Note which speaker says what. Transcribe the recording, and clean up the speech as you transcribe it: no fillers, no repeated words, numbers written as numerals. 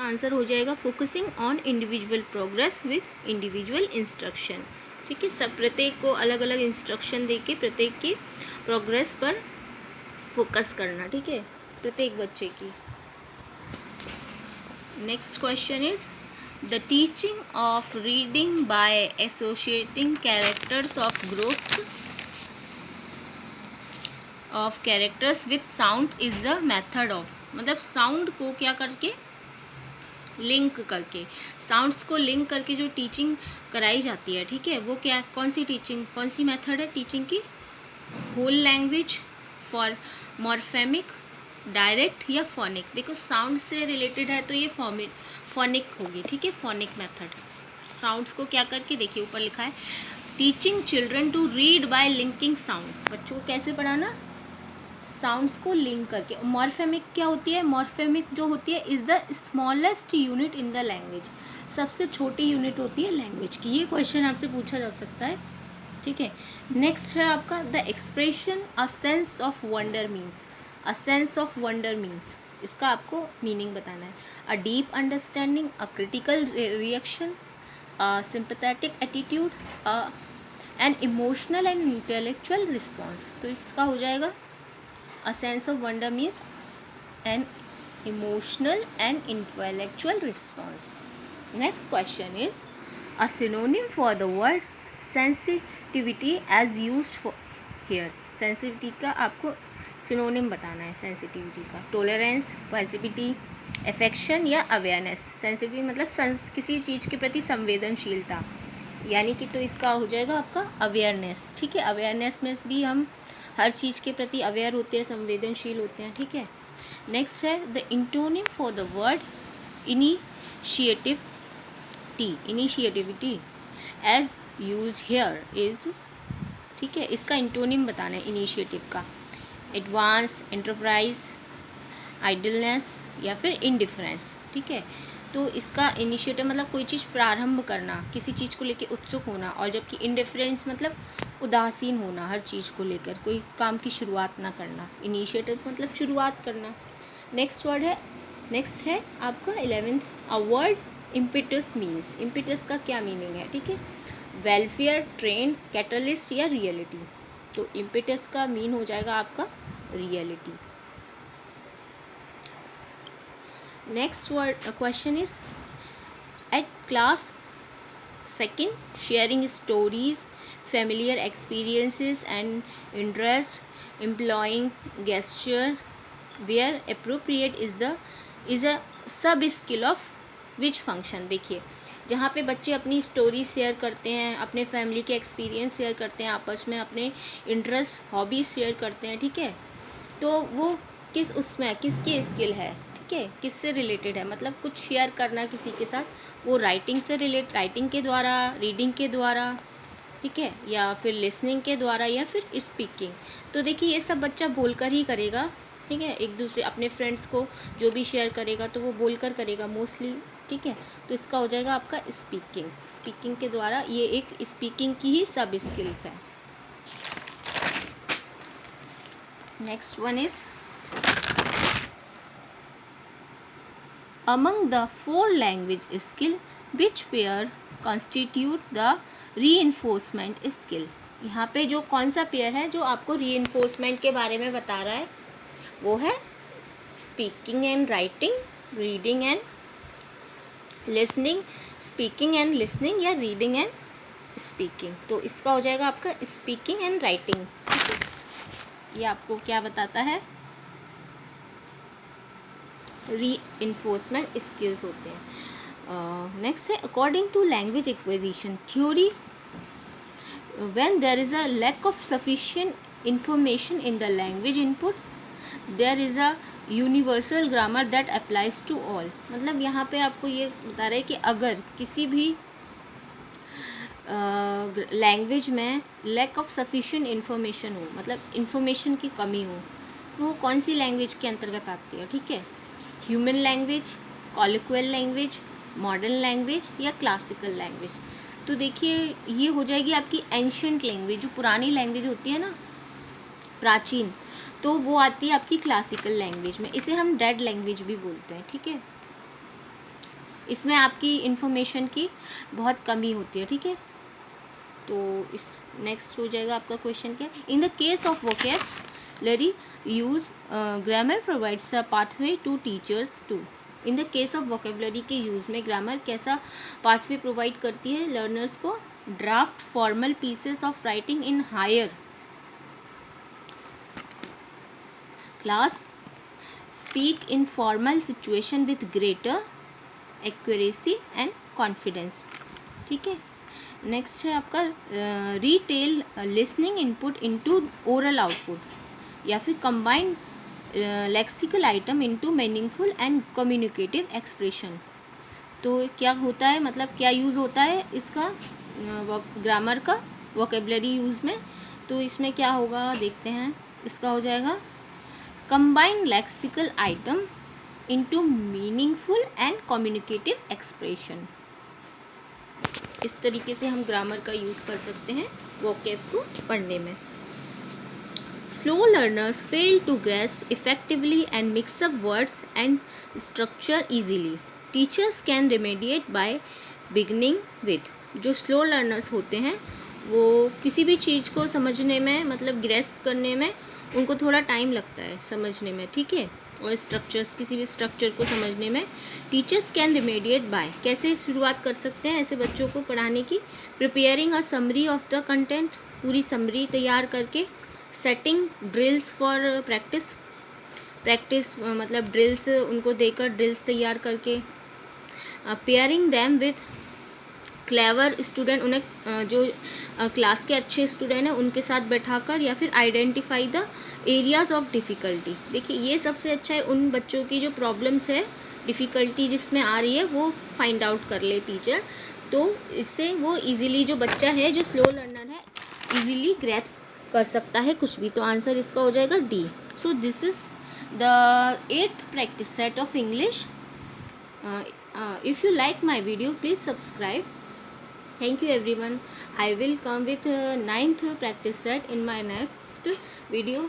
Speaker 1: Answer हो जाएगा focusing on individual progress with individual instruction. ठीक है, सब प्रत्येक को अलग अलग इंस्ट्रक्शन दे के प्रत्येक की प्रोग्रेस पर फोकस करना। ठीक है, प्रत्येक बच्चे की। Next question is the teaching of reading by associating characters of groups of characters with sound is the method of, मतलब साउंड को क्या करके लिंक करके, साउंड्स को लिंक करके जो टीचिंग कराई जाती है, ठीक है, वो क्या, कौन सी टीचिंग, कौन सी मेथड है टीचिंग की? Whole language, for morphemic, direct या फोनिक। देखो साउंड से रिलेटेड है तो ये फोनिक होगी। ठीक है, फोनिक मेथड। साउंड्स को क्या करके, देखिए ऊपर लिखा है teaching children to read by linking sound. बच्चों को कैसे पढ़ाना? साउंड्स को लिंक करके। मॉर्फेमिक क्या होती है? मॉर्फेमिक जो होती है is the smallest unit in the language, सबसे छोटी यूनिट होती है लैंग्वेज की। ये क्वेश्चन आपसे पूछा जा सकता है। ठीक है, नेक्स्ट है आपका the expression a sense of wonder means. A sense of wonder means, इसका आपको मीनिंग बताना है। A deep understanding, a critical reaction, a sympathetic attitude, an emotional and intellectual response. तो इसका हो जाएगा A sense of wonder means an emotional and intellectual response. Next question is a synonym for the word sensitivity as used for here. Sensitivity का आपको synonym बताना है। sensitivity का tolerance, passivity, affection या awareness। sensitivity मतलब किसी चीज़ के प्रति संवेदनशीलता, यानी कि तो इसका हो जाएगा आपका अवेयरनेस। ठीक है, अवेयरनेस में भी हम हर चीज़ के प्रति अवेयर होते हैं, संवेदनशील होते हैं। ठीक है, नेक्स्ट है the antonym for the word initiativity as used here is. ठीक है, इसका इंटोनिम बताना है इनिशिएटिव का। एडवांस, एंटरप्राइज, आइडलनेस या फिर इंडिफरेंस। ठीक है, तो इसका इनिशिएटिव मतलब कोई चीज़ प्रारंभ करना, किसी चीज़ को लेकर उत्सुक होना, और जबकि इंडिफरेंस मतलब उदासीन होना, हर चीज़ को लेकर कोई काम की शुरुआत ना करना। इनिशिएटिव मतलब शुरुआत करना। नेक्स्ट है आपका 11th, a word impetus means. Impetus का क्या मीनिंग है? ठीक है, वेलफेयर, ट्रेंड, कैटलिस्ट या रियलिटी। तो इम्पिटस का मीन हो जाएगा आपका reality. Next question is at class second, sharing stories, familiar experiences and interest, employing gesture where appropriate is a sub skill of which function। देखिए जहाँ पे बच्चे अपनी स्टोरी शेयर करते हैं, अपने फैमिली के एक्सपीरियंस शेयर करते हैं, आपस में अपने इंटरेस्ट, हॉबीज शेयर करते हैं। ठीक है, तो वो किस उसमें किसकी स्किल है? ठीक है, किससे रिलेटेड है? मतलब कुछ शेयर करना किसी के साथ, वो राइटिंग से राइटिंग के द्वारा, रीडिंग के द्वारा, ठीक है, या फिर लिसनिंग के द्वारा, या फिर स्पीकिंग। तो देखिए ये सब बच्चा बोलकर ही करेगा। ठीक है, एक दूसरे अपने फ्रेंड्स को जो भी शेयर करेगा तो वो बोलकर करेगा मोस्टली। ठीक है, तो इसका हो जाएगा आपका स्पीकिंग। स्पीकिंग के द्वारा, ये एक स्पीकिंग की ही सब स्किल्स है। Next one is among the 4 language skill which pair constitute the reinforcement skill. यहाँ पे जो कौन सा पेयर है जो आपको रीइंफोर्समेंट के बारे में बता रहा है, वो है speaking and writing, reading and listening, speaking and listening या रीडिंग एंड स्पीकिंग। तो इसका हो जाएगा आपका स्पीकिंग एंड राइटिंग। ये आपको क्या बताता है? रीइंफोर्समेंट स्किल्स होते हैं। नेक्स्ट है according to language acquisition theory, when there is a lack of sufficient information in the language input, there is a universal grammar that applies to all। मतलब यहाँ पे आपको ये बता रहे हैं कि अगर किसी भी लैंग्वेज में लैक ऑफ सफिशिएंट इन्फॉर्मेशन हो, मतलब इन्फॉर्मेशन की कमी हो, तो वो कौन सी लैंग्वेज के अंतर्गत आती है? ठीक है, human language, colloquial language, modern language या क्लासिकल लैंग्वेज। तो देखिए ये हो जाएगी आपकी एंशियंट लैंग्वेज, जो पुरानी लैंग्वेज होती है ना, प्राचीन, तो वो आती है आपकी क्लासिकल लैंग्वेज में। इसे हम डेड लैंग्वेज भी बोलते हैं। ठीक है, इसमें आपकी इन्फॉर्मेशन की बहुत कमी होती है, ठीक है। तो इस नेक्स्ट हो जाएगा आपका क्वेश्चन क्या, in the case of vocabulary use grammar provides a pathway to teachers to. In the case of vocabulary के यूज़ में ग्रामर कैसा पाथवे प्रोवाइड करती है लर्नर्स को, draft formal pieces of writing in higher class, speak in formal situation with greater accuracy and confidence, ठीक है। Next है आपका retell listening input into oral output, या फिर combined lexical item into meaningful and communicative expression. तो क्या होता है, मतलब क्या यूज़ होता है इसका ग्रामर का वोकेबलरी यूज़ में। तो इसमें क्या होगा देखते हैं, इसका हो जाएगा combined lexical item into meaningful and communicative expression. इस तरीके से हम ग्रामर का यूज़ कर सकते हैं वोकैब को पढ़ने में। Slow learners fail to grasp effectively and mix up words and structure easily, teachers can remediate by beginning with. जो स्लो लर्नर्स होते हैं वो किसी भी चीज़ को समझने में, मतलब ग्रैस्प करने में उनको थोड़ा टाइम लगता है समझने में, ठीक है। और स्ट्रक्चर्स, किसी भी स्ट्रक्चर को समझने में टीचर्स कैन रिमेडिएट बाय, कैसे शुरुआत कर सकते हैं ऐसे बच्चों को पढ़ाने की, preparing a summary of the content, पूरी समरी तैयार करके, सेटिंग ड्रिल्स फॉर प्रैक्टिस मतलब ड्रिल्स उनको देकर ड्रिल्स तैयार करके, pairing them with clever student, उन्हें जो क्लास के अच्छे स्टूडेंट हैं उनके साथ बैठाकर, या फिर identify the areas of difficulty. देखिए ये सबसे अच्छा है, उन बच्चों की जो प्रॉब्लम्स है, डिफ़िकल्टी जिसमें आ रही है वो फाइंड आउट कर ले टीचर, तो इससे वो इजीली, जो बच्चा है जो स्लो लर्नर है इजीली ग्रैप्स कर सकता है कुछ भी। तो आंसर इसका हो जाएगा D. So this is the 8th practice set of English. If you like my video, please subscribe. Thank you everyone. I will come with 9th practice set in my next video.